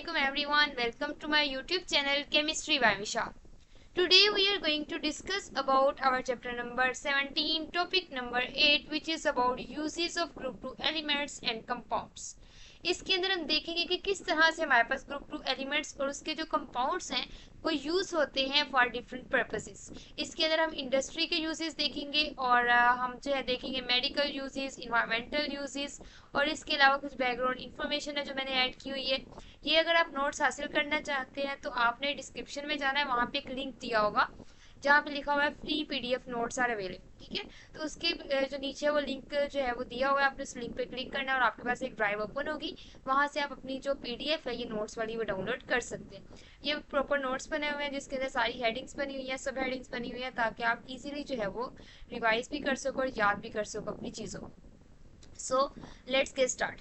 Assalamualaikum everyone. Welcome to my YouTube channel Chemistry by Misha. Today we are going to discuss about our chapter number 17, topic number 8, which is about uses of group 2 elements and compounds. इसके अंदर हम देखेंगे कि किस तरह से हमारे पास group 2 elements और उसके जो कंपाउंड्स हैं वो यूज़ होते हैं फॉर डिफरेंट पर्पसेस। इसके अंदर हम इंडस्ट्री के यूजेस देखेंगे और हम जो है देखेंगे मेडिकल यूजेस, इन्वायरमेंटल यूजेस और इसके अलावा कुछ बैकग्राउंड इन्फॉर्मेशन है जो मैंने ऐड की हुई है। ये अगर आप नोट्स हासिल करना चाहते हैं तो आपने डिस्क्रिप्शन में जाना है, वहाँ पे एक लिंक दिया होगा जहाँ पे लिखा हुआ है free PDF notes are available. ठीक है, तो उसके जो नीचे वो लिंक जो है वो दिया हुआ है, आपने उस लिंक पे क्लिक करना है और आपके पास एक ड्राइव ओपन होगी। वहाँ से आप अपनी जो पीडीएफ है ये नोट्स वाली वो डाउनलोड कर सकते हैं। ये प्रॉपर नोट्स बने हुए हैं जिसके अंदर सारी हेडिंग्स बनी हुई हैं, सब हेडिंग्स बनी हुई हैं, ताकि आप इजीली जो है वो रिवाइज भी कर सको और याद भी कर सको अपनी चीज़ों को। So let's get start.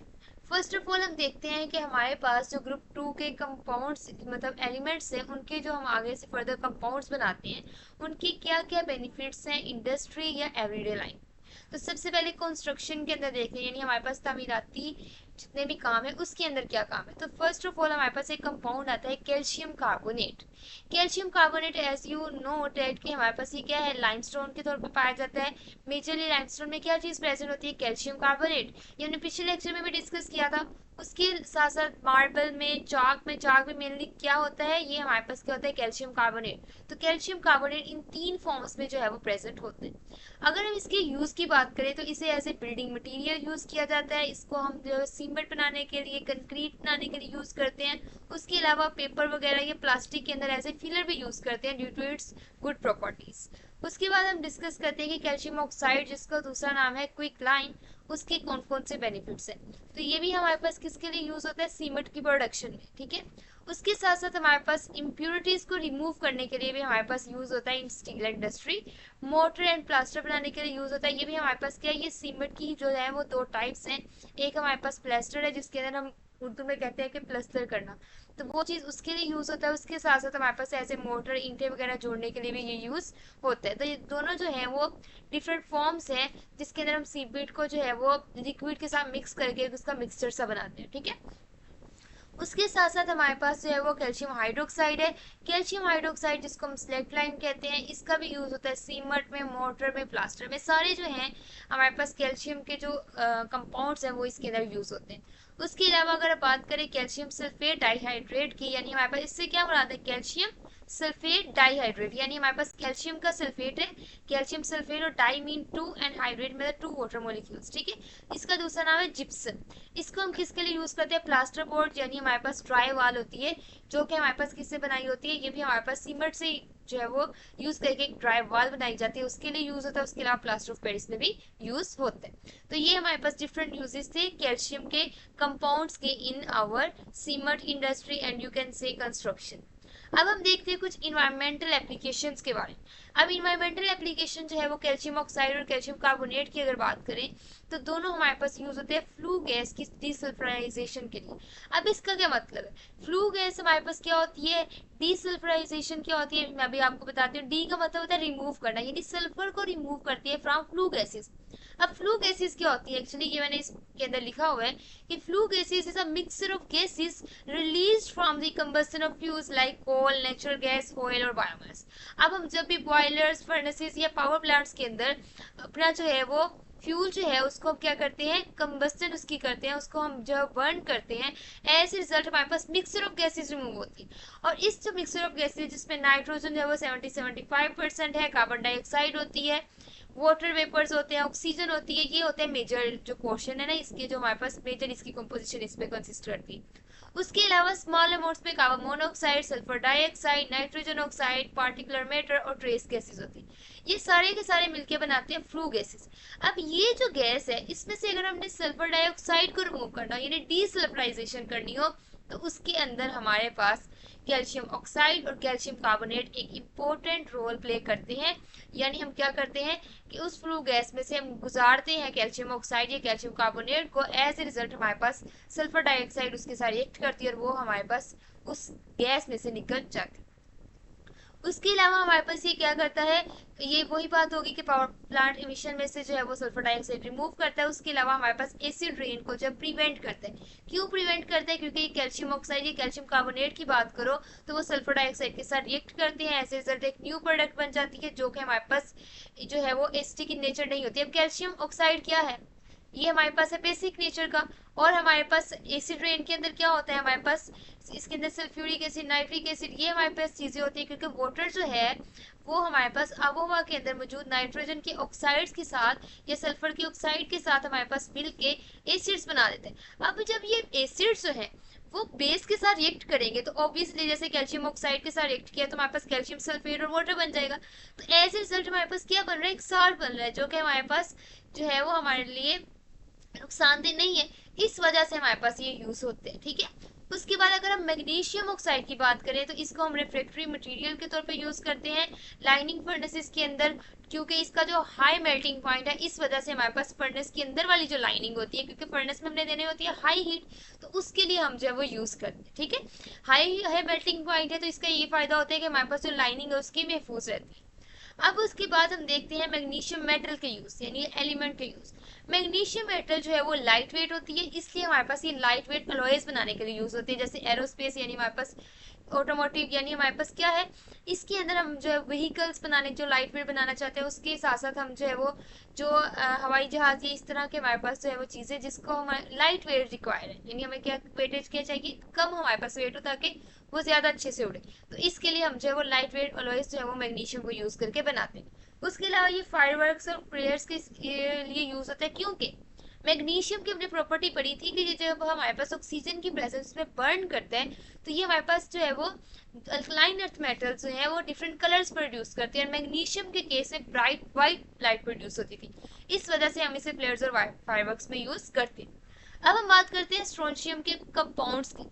First of all हम देखते हैं कि हमारे पास जो ग्रुप 2 के कंपाउंड्स मतलब एलिमेंट्स हैं, उनके जो हम आगे से फर्दर कंपाउंड्स बनाते हैं उनकी क्या क्या बेनिफिट्स हैं इंडस्ट्री या एवरीडे लाइफ। तो सबसे पहले कंस्ट्रक्शन के अंदर देखते हैं, यानी हमारे पास तामीराती जितने भी काम है उसके अंदर क्या काम है। तो फर्स्ट ऑफ ऑल हमारे पास एक कंपाउंड आता है calcium carbonate. Calcium carbonate as you know that कि हमारे पास ये क्या है, लाइमस्टोन के तौर पे पाया जाता है। मेजरली लाइमस्टोन में क्या चीज़ प्रेजेंट होती है, कैल्शियम कार्बोनेट। ये हमने पिछले लेक्चर में भी डिस्कस किया था। उसके साथ साथ मार्बल में, चाक में मेनली क्या होता है, ये हमारे पास क्या होता है, कैल्शियम कार्बोनेट। तो कैल्शियम कार्बोनेट इन 3 फॉर्म्स में जो है वो प्रेजेंट होते हैं। अगर हम इसके यूज की बात करें तो इसे as a building material use किया जाता है। इसको हम जो सीमेंट बनाने के लिए, कंक्रीट बनाने के लिए यूज करते हैं। उसके अलावा पेपर वगैरह या प्लास्टिक के अंदर एज ए फिलर भी यूज करते हैं due to its good properties. उसके बाद हम डिस्कस करते हैं कि कैल्शियम ऑक्साइड, जिसका दूसरा नाम है क्विक लाइन, उसके कौन कौन से बेनिफिट्स हैं। तो ये भी हमारे पास किसके लिए यूज होता है, सीमेंट की प्रोडक्शन में। ठीक है, उसके साथ साथ हमारे पास इम्प्योरिटीज को रिमूव करने के लिए भी हमारे पास यूज होता है in steel industry. Motor and plaster बनाने के लिए यूज होता है। ये भी हमारे पास क्या है, ये सीमेंट की जो है वो 2 टाइप्स हैं। एक हमारे पास प्लास्टर है जिसके अंदर हम उर्दू में कहते हैं कि प्लस्तर करना, तो वो चीज़ उसके लिए यूज़ होता है। उसके साथ साथ हमारे पास ऐसे मोटर, ईंटें वगैरह जोड़ने के लिए भी ये यूज़ होता है। तो ये दोनों जो है वो डिफरेंट फॉर्म्स हैं जिसके अंदर हम सीमेंट को जो है वो लिक्विड के साथ मिक्स करके उसका मिक्सचर सा बनाते हैं। ठीक है, उसके साथ साथ हमारे पास जो है वो कैल्शियम हाइड्रोक्साइड है। कैल्शियम हाइड्रोक्साइड जिसको हम स्लेट लाइम कहते हैं, इसका भी यूज होता है सीमेंट में, मोटर में, प्लास्टर में, सारे जो हैं हमारे पास कैल्शियम के जो कंपाउंड्स हैं वो इसके अंदर यूज होते हैं। उसके अलावा अगर बात करें कैल्शियम सल्फेट डाइहाइड्रेट की, यानी हमारे पास इससे क्या मुराद है, कैल्शियम सल्फेट डाइहाइड्रेट, यानी हमारे पास कैल्शियम का सल्फेट है, कैल्शियम सल्फेट और डाई मीन 2 एंड हाइड्रेट मतलब 2 वाटर मोलिक्यूल्स। ठीक है, इसका दूसरा नाम है जिप्सम। इसको हम किसके लिए यूज करते हैं, प्लास्टर बोर्ड, यानी हमारे पास ड्राई वॉल होती है जो कि हमारे पास किससे बनाई होती है, ये भी हमारे पास सीमेंट से जो है वो यूज करके एक ड्राई वॉल बनाई जाती है, उसके लिए यूज होता है। उसके अलावा प्लास्टर ऑफ पेरिस में भी यूज होता है। तो ये हमारे पास डिफरेंट यूजेस थे कैल्शियम के कंपाउंड्स के in our cement industry and you can say construction. अब हम देखते हैं कुछ इन्वायरमेंटल एप्लीकेशंस के बारे में। अब इन्वायरमेंटल एप्लीकेशन जो है वो कैल्शियम ऑक्साइड और कैल्शियम कार्बोनेट की अगर बात करें तो दोनों हमारे पास यूज होते हैं फ्लू गैस की डीसल्फराइजेशन के लिए। अब इसका क्या मतलब है, फ्लू गैस हमारे पास क्या होती है, डीसल्फराइजेशन क्या होती है, मैं अभी आपको बताती हूँ। डी का मतलब होता है रिमूव करना, यानी सल्फर को रिमूव करती है फ्रॉम फ्लू गैसेस। अब फ्लू गैसेस क्या होती है, एक्चुअली ये मैंने इसके अंदर लिखा हुआ है कि flue gases is a mixture of gases released from the combustion of fuels like coal, natural gas, oil और बायोमास। अब हम जब भी बॉयलर्स, फर्नेसेस या पावर प्लांट्स के अंदर अपना जो है वो फ्यूल जो है उसको हम क्या करते हैं, कंबस्टन उसकी करते हैं, उसको हम जब बर्न करते हैं, एज रिजल्ट हमारे पास मिक्सचर ऑफ गैसेस रिमूव होती है। और इस जो मिक्सचर ऑफ गैसेस जिसमें नाइट्रोजन जो है वो 70-75% है, कार्बन डाइऑक्साइड होती है, वाटर वेपर्स होते हैं, ऑक्सीजन होती है, ये होते हैं मेजर जो पोर्शन है ना इसके, जो हमारे पास मेजर इसकी कंपोजिशन इसमें कंसिस्ट करती है। उसके अलावा स्मॉल अमाउंट्स में carbon monoxide, sulphur dioxide, nitrogen oxide, particular matter और ट्रेस गैसेस होती है। ये सारे के सारे मिलके बनाते हैं फ्लू गैसेस। अब ये जो गैस है इसमें से अगर हमने सल्फर डाइऑक्साइड को रिमूव करना हो, यानी डीसल्फराइजेशन करनी हो, तो उसके अंदर हमारे पास कैल्शियम ऑक्साइड और कैल्शियम कार्बोनेट एक इम्पोर्टेंट रोल प्ले करते हैं। यानी हम क्या करते हैं कि उस फ्लू गैस में से हम गुजारते हैं कैल्शियम ऑक्साइड या कैल्शियम कार्बोनेट को, एज ए रिजल्ट हमारे पास सल्फर डाइऑक्साइड उसके साथ रिएक्ट करती है और वो हमारे पास उस गैस में से निकल जाती है। उसके अलावा हमारे पास ये क्या करता है, ये वही बात होगी कि पावर प्लांट इमिशन में से जो है वो सल्फर डाइऑक्साइड रिमूव करता है। उसके अलावा हमारे पास एसिड रेन को जब प्रिवेंट करता है, क्यों प्रिवेंट करता है, क्योंकि ये कैल्शियम ऑक्साइड, ये कैल्शियम कार्बोनेट की बात करो तो वो सल्फर डाइऑक्साइड के साथ रिएक्ट करते हैं, ऐसे रिजल्ट एक न्यू प्रोडक्ट बन जाती है जो कि हमारे पास जो है वो एसिडिक इन नेचर नहीं होती। अब कैल्शियम ऑक्साइड क्या है, ये हमारे पास है बेसिक नेचर का। और हमारे पास एसिड रेन के अंदर क्या होता है, हमारे पास इसके अंदर सल्फ्यूरिक एसिड, नाइट्रिक एसिड, ये हमारे पास चीजें होती है, क्योंकि वाटर जो है वो हमारे पास आबोहवा के अंदर मौजूद नाइट्रोजन के ऑक्साइड्स के साथ या सल्फर के ऑक्साइड के साथ हमारे पास मिल के एसिड्स बना देते हैं। अब जब ये एसिड्स जो है वो बेस के साथ रिएक्ट करेंगे तो ऑब्वियसली जैसे कैल्शियम ऑक्साइड के साथ रिएक्ट किया तो हमारे पास कैल्शियम सल्फेट और वाटर बन जाएगा। तो एज ए रिजल्ट हमारे पास क्या बन रहा है, एक साल्ट बन रहा है जो कि हमारे पास जो है वो हमारे लिए नुकसानदेह नहीं है। इस वजह से हमारे पास ये यूज होते हैं, ठीक है। उसके बाद अगर हम मैग्नीशियम ऑक्साइड की बात करें तो इसको हम रिफ्रैक्टरी मटेरियल के तौर पे यूज करते हैं लाइनिंग फर्नेसेस के अंदर, क्योंकि इसका जो हाई मेल्टिंग पॉइंट है इस वजह से हमारे पास फर्नेस के अंदर वाली जो लाइनिंग होती है, क्योंकि फर्नेस में हमने देने होती है हाई हीट, तो उसके लिए हम जो है वो यूज करते हैं, ठीक है। हाई मेल्टिंग पॉइंट है तो इसका ये फायदा होता है कि हमारे पास जो लाइनिंग है उसकी महफूज रहती है। अब उसके बाद हम देखते हैं मैग्नीशियम मेटल के यूज, यानी एलिमेंट के यूज। मैग्नीशियम मेटल जो है वो लाइट वेट होती है, इसलिए हमारे पास ये लाइट वेट अलॉयज बनाने के लिए यूज होती है, जैसे एरोस्पेस यानी हमारे पास ऑटोमोटिव, यानी हमारे पास क्या है, इसके अंदर हम जो है व्हीकल्स बनाने, जो लाइट वेट बनाना चाहते हैं, उसके साथ साथ हम जो है वो जो हवाई जहाज या इस तरह के हमारे पास जो है वो चीज़ें जिसको हमारे लाइट वेट रिक्वायर है, यानी हमें क्या वेटेज क्या चाहिए, कम हमारे पास वेट हो ताकि वो ज़्यादा अच्छे से उड़े, तो इसके लिए हम जो है वो लाइट वेट अलॉयज जो है वो मैग्नीशियम को यूज़ करके बनाते हैं। उसके अलावा ये फायरवर्क्स और प्रेयर्स के लिए यूज़ होता है, क्योंकि मैग्नीशियम की हमने प्रॉपर्टी पढ़ी थी कि जब हमारे पास ऑक्सीजन की प्रेजेंस में बर्न करते हैं तो ये हमारे पास जो है वो अल्कलाइन अर्थ मेटल्स जो है वो डिफरेंट कलर्स प्रोड्यूस करते हैं, और मैग्नीशियम के केस में ब्राइट वाइट लाइट प्रोड्यूस होती थी, इस वजह से हम इसे फ्लेयर्स और फायरवर्क्स में यूज करते हैं। अब हम बात करते हैं स्ट्रोंशियम के कंपाउंड्स की।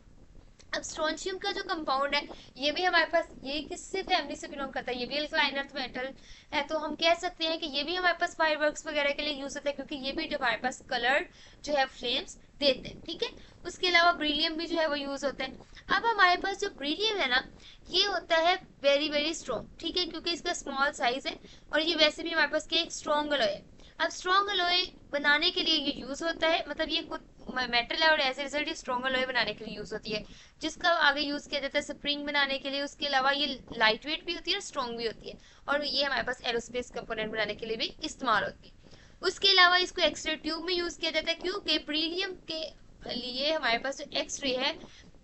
अब स्ट्रोंशियम का जो कंपाउंड है ये भी हमारे पास, ये किससे फैमिली से बिलोंग करता है, ये भी अल्कलाइन अर्थ मेटल है, तो हम कह सकते हैं कि ये भी हमारे पास फायरवर्क्स वगैरह के लिए यूज होता है, क्योंकि ये भी जो हमारे पास कलर जो है फ्लेम्स देते हैं, ठीक है। उसके अलावा ब्रिलियम भी जो है वो यूज होता है। अब हमारे पास जो ब्रिलियम है ना, ये होता है वेरी वेरी स्ट्रॉन्ग, ठीक है, क्योंकि इसका स्मॉल साइज है और ये वैसे भी हमारे पास एक स्ट्रॉन्ग अलॉय है। अब स्ट्रॉन्ग अलॉय बनाने के लिए ये यूज होता है, मतलब ये खुद मेटल है और एज ए रिजल्ट ये स्ट्रॉन्ग अलॉय बनाने के लिए यूज होती है, जिसका आगे यूज किया जाता है स्प्रिंग बनाने के लिए। उसके अलावा ये लाइट वेट भी होती है और स्ट्रॉन्ग भी होती है, और ये हमारे पास एरोस्पेस कंपोनेंट बनाने के लिए भी इस्तेमाल होती है। उसके अलावा इसको एक्सरे ट्यूब में यूज किया जाता है, क्योंकि ब्रिलियम के लिए हमारे पास जो एक्सरे है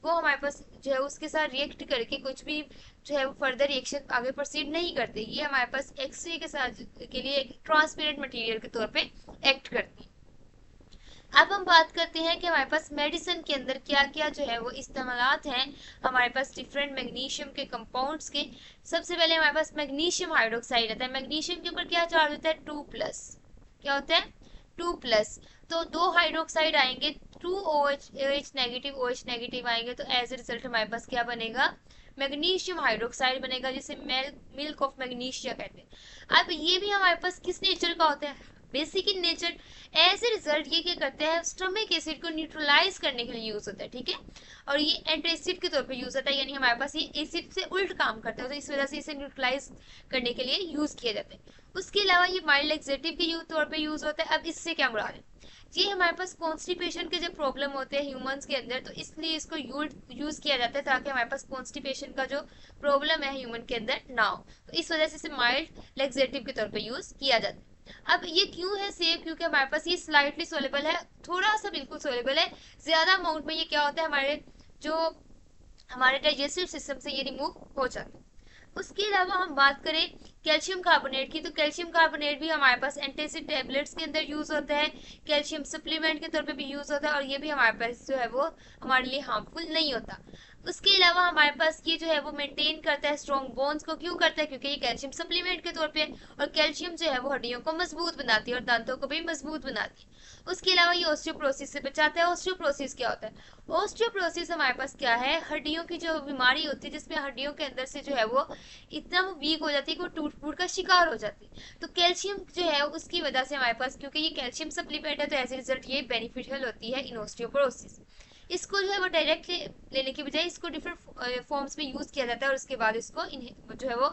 वो हमारे पास जो है उसके साथ रिएक्ट करके कुछ भी जो है वो फर्दर रिएक्शन आगे प्रोसीड नहीं करते, ये हमारे पास एक्सरे के साथ के लिए एक ट्रांसपेरेंट मटेरियल के तौर पे एक्ट करती है। अब हम बात करते हैं कि हमारे पास मेडिसिन के अंदर क्या क्या जो है वो इस्तेमालात हैं हमारे पास डिफरेंट मैग्नीशियम के कंपाउंड्स के। सबसे पहले हमारे पास मैग्नीशियम हाइड्रोक्साइड आता है, मैग्नीशियम के ऊपर क्या चार्ज होता है, 2+, क्या होता है 2+, तो दो हाइड्रोक्साइड आएंगे, 2OH नेगेटिव OH नेगेटिव आएंगे, तो एज ए रिजल्ट हमारे पास क्या बनेगा, मैग्नीशियम हाइड्रोक्साइड बनेगा, जिसे मिल्क ऑफ मैग्नीशिया कहते हैं। अब ये भी हमारे पास किस नेचर का होता है, basic in nature. As a result ये क्या करते हैं, स्टमक एसिड को न्यूट्रलाइज करने के लिए यूज होता है, ठीक है, और ये एंटासिड के तौर पे यूज होता है, यानी हमारे पास ये एसिड से उल्ट काम करता है, तो इस वजह से इसे न्यूट्रलाइज करने के लिए यूज किया जाता है। उसके अलावा ये माइल्ड लेक्सेटिव के तौर पे यूज होता है। अब इससे क्या मुराद है, ये हमारे पास कॉन्स्टिपेशन के जो प्रॉब्लम होते हैं ह्यूमंस के अंदर, तो इसलिए इसको यूज किया जाता है ताकि हमारे पास कॉन्स्टिपेशन का जो प्रॉब्लम है ह्यूमन के अंदर ना हो, तो इस वजह से इसे माइल्ड लेक्सेटिव के तौर पे यूज किया जाता है। अब ये क्यों है सेफ, क्योंकि हमारे पास ये स्लाइटली सोलेबल है, थोड़ा सा बिल्कुल सोलेबल है, ज्यादा अमाउंट में ये क्या होता है हमारे डाइजेस्टिव सिस्टम से ये रिमूव हो जाता है। उसके अलावा हम बात करें कैल्शियम कार्बोनेट की, तो कैल्शियम कार्बोनेट भी हमारे पास एंटासिड टैबलेट्स के अंदर यूज होता है, कैल्शियम सप्लीमेंट के तौर पे भी यूज होता है, और ये भी हमारे पास जो है वो हमारे लिए हार्मफुल नहीं होता। उसके अलावा हमारे पास ये जो है वो मेंटेन करता है स्ट्रॉन्ग बोन्स को, क्यों करता है, क्योंकि ये कैल्शियम सप्लीमेंट के तौर पे, और कैल्शियम जो है वो हड्डियों को मजबूत बनाती है और दांतों को भी मजबूत बनाती है। उसके अलावा ये ऑस्टियोपोरोसिस से बचाता है। ऑस्टियोपोरोसिस क्या होता है, ऑस्टियोपोरोसिस हमारे पास क्या है, हड्डियों की जो बीमारी होती है जिसमें हड्डियों के अंदर से जो है वो इतना वो वीक हो जाती है कि वो टूट फूट का शिकार हो जाती है, तो कैल्शियम जो है उसकी वजह से हमारे पास, क्योंकि ये कैल्शियम सप्लीमेंट है, तो एज ए रिजल्ट ये बेनिफिशियल होती है इन ऑस्टियोपोरोसिस। इसको जो है वो डायरेक्ट लेने की बजाय इसको डिफरेंट फॉर्म्स में यूज किया जाता है और उसके बाद इसको जो है वो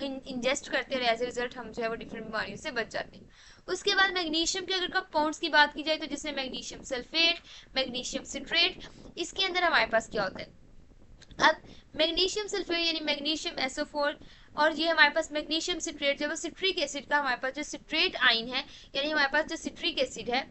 इंजेस्ट करते हैं और एज ए रिजल्ट हम जो है वो डिफरेंट बीमारियों से बच जाते हैं। उसके बाद मैग्नीशियम के अगर कंपाउंड्स की बात की जाए तो जिसमें मैग्नीशियम सल्फेट, मैग्नीशियम सिट्रेट, इसके अंदर हमारे पास क्या होता है। अब मैग्नीशियम सल्फेट यानी मैग्नीशियम SO4 और ये हमारे पास मैग्नीशियम सिट्रेट जो है सिट्रिक एसिड का हमारे पास जो सिट्रेट आइन है यानी हमारे पास जो सिट्रिक एसिड है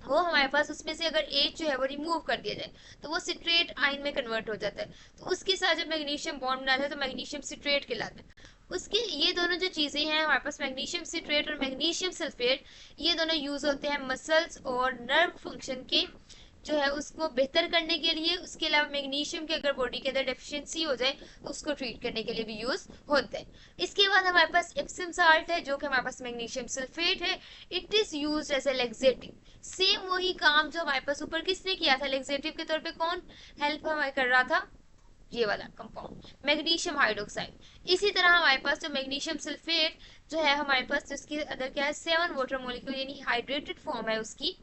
वो हमारे पास उसमें से अगर H जो है वो रिमूव कर दिया जाए तो वो सिट्रेट आइन में कन्वर्ट हो जाता है। तो उसके साथ जब मैग्नीशियम बॉन्ड बनाता है तो मैग्नीशियम सिट्रेट कहलाता है। उसके ये दोनों जो चीज़ें हैं हमारे पास मैग्नीशियम सिट्रेट और मैग्नीशियम सल्फेट, ये दोनों यूज होते हैं मसल्स और नर्व फंक्शन के जो है उसको बेहतर करने के लिए। उसके अलावा मैग्नीशियम की अगर बॉडी के अंदर डेफिशिएंसी हो जाए तो उसको ट्रीट करने के लिए भी यूज होते हैं। इसके बाद हमारे पास एप्सम साल्ट है जो कि हमारे पास मैग्नीशियम सल्फेट है। It is use as a laxative. Same वही काम जो हमारे पास ऊपर किसने किया था, लेक्सेटिव के तौर पे कौन हेल्प हमें कर रहा था, ये वाला कंपाउंड मैग्नीशियम हाइड्रोक्साइड। इसी तरह हमारे पास जो मैग्नीशियम सल्फेट जो है हमारे पास जिसके अंदर क्या है 7 वाटर मॉलिक्यूल यानी हाइड्रेटेड फॉर्म है उसकी,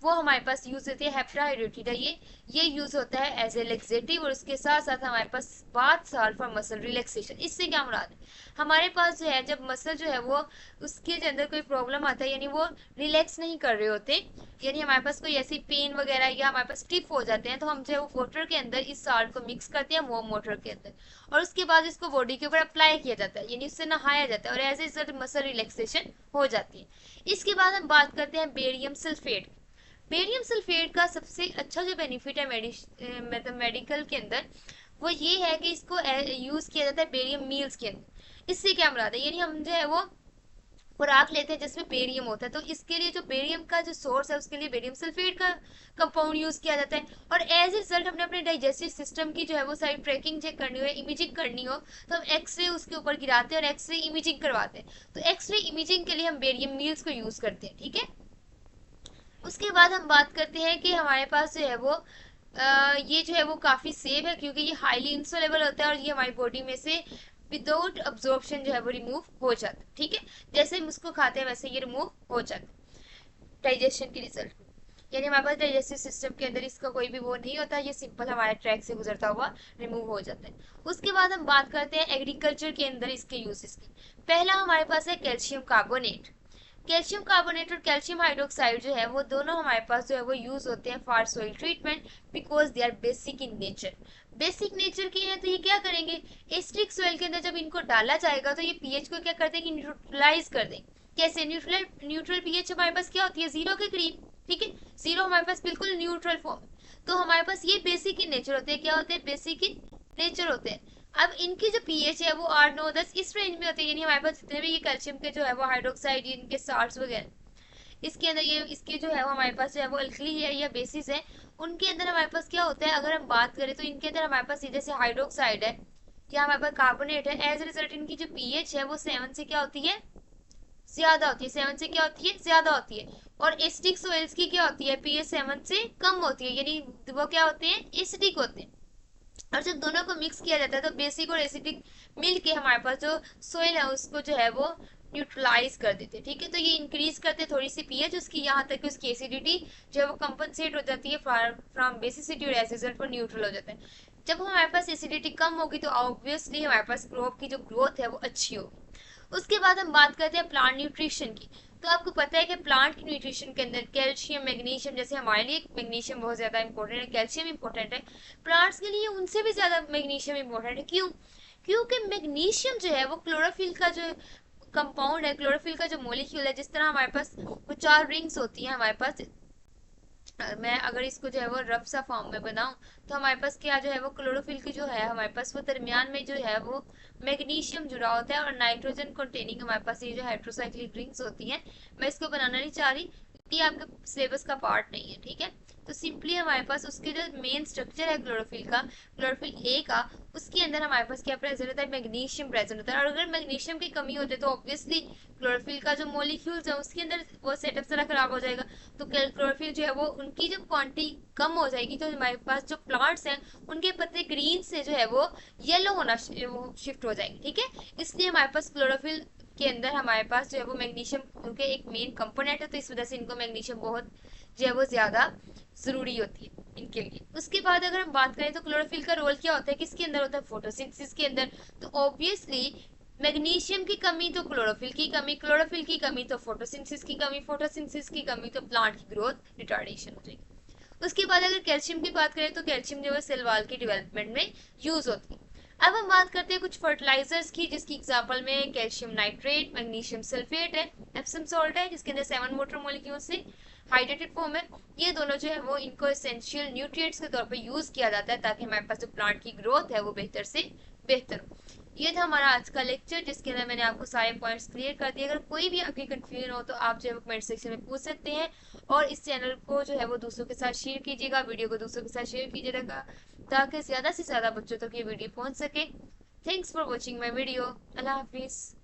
वो हमारे पास यूज होती है हेप्टाहाइड्रेटेड है ये यूज होता है एज ए लेक्सेटिव। और उसके साथ साथ हमारे पास bath salt for muscle relaxation. इससे क्या मुराद है, हमारे पास जो है जब मसल जो है वो उसके अंदर कोई प्रॉब्लम आता है यानी वो रिलैक्स नहीं कर रहे होते यानी हमारे पास कोई ऐसी पेन वगैरह या हमारे पास स्टिफ हो जाते हैं तो हम जो है वो वाटर के अंदर इस साल्ट को मिक्स करते हैं वार्म वाटर के अंदर और उसके बाद इसको बॉडी के ऊपर अप्लाई किया जाता है यानी उससे नहाया जाता है और एज ए मसल रिलैक्सेशन हो जाती है। इसके बाद हम बात करते हैं बेरियम सल्फेट। बेरियम सल्फेट का सबसे अच्छा जो बेनिफिट है मतलब मेडिकल के अंदर वो ये है कि इसको यूज किया जाता है बेरियम मील्स के अंदर। इससे क्या मुराद है, यानी हम जो है वो खुराक लेते हैं जिसमें बेरियम होता है तो इसके लिए जो बेरियम का जो सोर्स है उसके लिए बेरियम सल्फेट का कंपाउंड यूज किया जाता है। और एज ए रिजल्ट हमने अपने डाइजेस्टिव सिस्टम की जो है वो सारी ट्रैकिंग चेक करनी हो, इमेजिंग करनी हो तो हम एक्सरे उसके ऊपर गिराते हैं और एक्सरे इमेजिंग करवाते हैं। तो एक्सरे इमेजिंग के लिए हम बेरियम मील्स को यूज करते हैं। ठीक है, उसके बाद हम बात करते हैं कि हमारे पास जो है वो ये जो है वो काफ़ी सेफ है क्योंकि ये हाईली इंसोलेबल होता है और ये हमारी बॉडी में से विदाउट अब्जॉर्प्शन जो है वो रिमूव हो जाता है। ठीक है, जैसे हम उसको खाते हैं वैसे ये रिमूव हो जाता है डाइजेशन के रिजल्ट यानी हमारे पास डाइजेस्टिव सिस्टम के अंदर इसका कोई भी वो नहीं होता, ये सिंपल हमारे ट्रैक से गुजरता हुआ रिमूव हो जाता है। उसके बाद हम बात करते हैं एग्रीकल्चर के अंदर इसके यूजेस की। पहला हमारे पास है कैल्शियम कार्बोनेट। कैल्शियम कार्बोनेट और कैल्शियम हाइड्रोक्साइड जो है वो दोनों हमारे पास जो है वो यूज होते हैं for soil treatment because they are basic in nature. Basic nature के हैं तो ये क्या करेंगे, एसिडिक सॉइल के अंदर जब इनको डाला जाएगा तो ये पीएच को क्या करते हैं कि न्यूट्रलाइज कर देंगे। कैसे, न्यूट्रल पीएच हमारे पास क्या होती है, जीरो के करीब। ठीक है, जीरो हमारे पास बिल्कुल न्यूट्रल फॉर्म। तो हमारे पास ये बेसिक इन नेचर होते हैं। क्या होते हैं, बेसिक इन नेचर होते हैं। अब इनकी जो पीएच है वो 8, 9, 10 इस रेंज में होती है यानी हमारे पास जितने भी ये कैल्शियम के जो है वो हाइड्रोक्साइड इनके साल्ट्स वगैरह इसके अंदर ये इसके जो है वो हमारे पास जो है वो अल्कली है या बेसिस है, उनके अंदर हमारे पास क्या होता है, अगर हम बात करें तो इनके अंदर हमारे पास सीधे से हाइड्रोक्साइड है या हमारे पास कार्बोनेट है। एज ए रिजल्ट इनकी जो पीएच है वो 7 से क्या होती है, ज्यादा होती है। 7 से क्या होती है, ज्यादा होती है। और एसिडिक सॉइल्स की क्या होती है, पीएच 7 से कम होती है यानी वो क्या होते हैं, एसिडिक होते हैं। और जब दोनों को मिक्स किया जाता है तो बेसिक और एसिडिक मिल के हमारे पास जो सोइल है उसको जो है वो न्यूट्रलाइज कर देते हैं। ठीक है, तो ये इंक्रीज करते थोड़ी सी पीएच उसकी, यहाँ तक कि उसकी एसिडिटी जो है वो कंपनसेट हो जाती है फ्रॉम बेसिसिटी और एज रिजल्ट वो न्यूट्रल हो जाता है। जब हमारे पास एसिडिटी कम होगी तो ऑब्वियसली हमारे पास क्रॉप की जो ग्रोथ है वो अच्छी होगी। उसके बाद हम बात करते हैं प्लांट न्यूट्रिशन की। तो आपको पता है कि प्लांट की न्यूट्रिशन के अंदर कैल्शियम, मैग्नीशियम, जैसे हमारे लिए मैग्नीशियम बहुत ज़्यादा इंपॉर्टेंट है, कैल्शियम इंपॉर्टेंट है, प्लांट्स के लिए उनसे भी ज़्यादा मैग्नीशियम इंपॉर्टेंट है। क्यों, क्योंकि मैग्नीशियम जो है वो क्लोरोफिल का जो कंपाउंड है, क्लोरोफिल का जो मॉलिक्यूल है, जिस तरह हमारे पास वो 4 रिंग्स होती हैं हमारे पास, मैं अगर इसको जो है वो रफ सा फॉर्म में बनाऊं तो हमारे पास क्या जो है वो क्लोरोफिल की जो है हमारे पास वो दरमियान में जो है वो मैग्नीशियम जुड़ा होता है और नाइट्रोजन कंटेनिंग हमारे पास ये जो हाइड्रोसाइक्लिक रिंग्स होती हैं। मैं इसको बनाना नहीं चाह रही, ये आपके सिलेबस का पार्ट नहीं है। ठीक है, तो सिंपली हमारे पास उसके जो मेन स्ट्रक्चर है क्लोरोफिल का, क्लोरोफिल ए का, उसके अंदर हमारे पास क्या प्रेजेंट होता है, मैग्नीशियम प्रेजेंट होता है। और अगर मैग्नीशियम की कमी होती है तो ऑब्वियसली क्लोरोफिल का जो मॉलिक्यूल्स है उसके अंदर वो सेटअप सारा खराब हो जाएगा। तो क्लोरोफिल जो है वो उनकी जो क्वांटिटी कम हो जाएगी तो हमारे पास जो प्लांट्स हैं उनके पत्ते ग्रीन से जो है वो येलो होना शिफ्ट हो जाएंगे। ठीक है, इसलिए हमारे पास क्लोरोफिल के अंदर हमारे पास जो है वो मैग्नीशियम क्योंकि एक मेन कंपोनेंट है तो इस वजह से इनको मैग्नीशियम बहुत जो है वो ज़्यादा जरूरी होती है इनके लिए। उसके बाद अगर हम बात करें तो क्लोरोफिल का रोल क्या होता है, किसके अंदर होता है, फोटोसिंथेसिस के अंदर। तो ऑब्वियसली मैग्नीशियम की कमी तो क्लोरोफिल की कमी, क्लोरोफिल की कमी तो फोटोसिंथेसिस की कमी, फोटोसिंथेसिस की कमी तो प्लांट की ग्रोथ रिटार्डेशन हो जाएगी। उसके बाद अगर कैल्शियम की बात करें तो कैल्शियम जो है सेल वॉल की डेवलपमेंट में यूज होती है। अब हम बात करते हैं कुछ फर्टिलाइजर्स की, जिसकी एग्जांपल में कैल्शियम नाइट्रेट, मैग्नीशियम सल्फेट है, एप्सम सॉल्ट है जिसके अंदर 7 वाटर मॉलिक्यूल्स से हाइड्रेटेड फॉर्म है। ये दोनों जो है वो इनको एसेंशियल न्यूट्रिएंट्स के तौर पे यूज किया जाता है ताकि हमारे पास जो प्लांट की ग्रोथ है वो बेहतर से बेहतर हो। ये था हमारा आज का लेक्चर, जिसके अंदर मैंने आपको सारे पॉइंट्स क्लियर कर दिए। अगर कोई भी आपकी कंफ्यूजन हो तो आप जो है कमेंट सेक्शन में पूछ सकते हैं, और इस चैनल को जो है वो दूसरों के साथ शेयर कीजिएगा, वीडियो को दूसरों के साथ शेयर कीजिएगा ताकि ज्यादा से ज्यादा बच्चों तक ये वीडियो पहुंच सके। Thanks for watching my video. Allah Hafiz.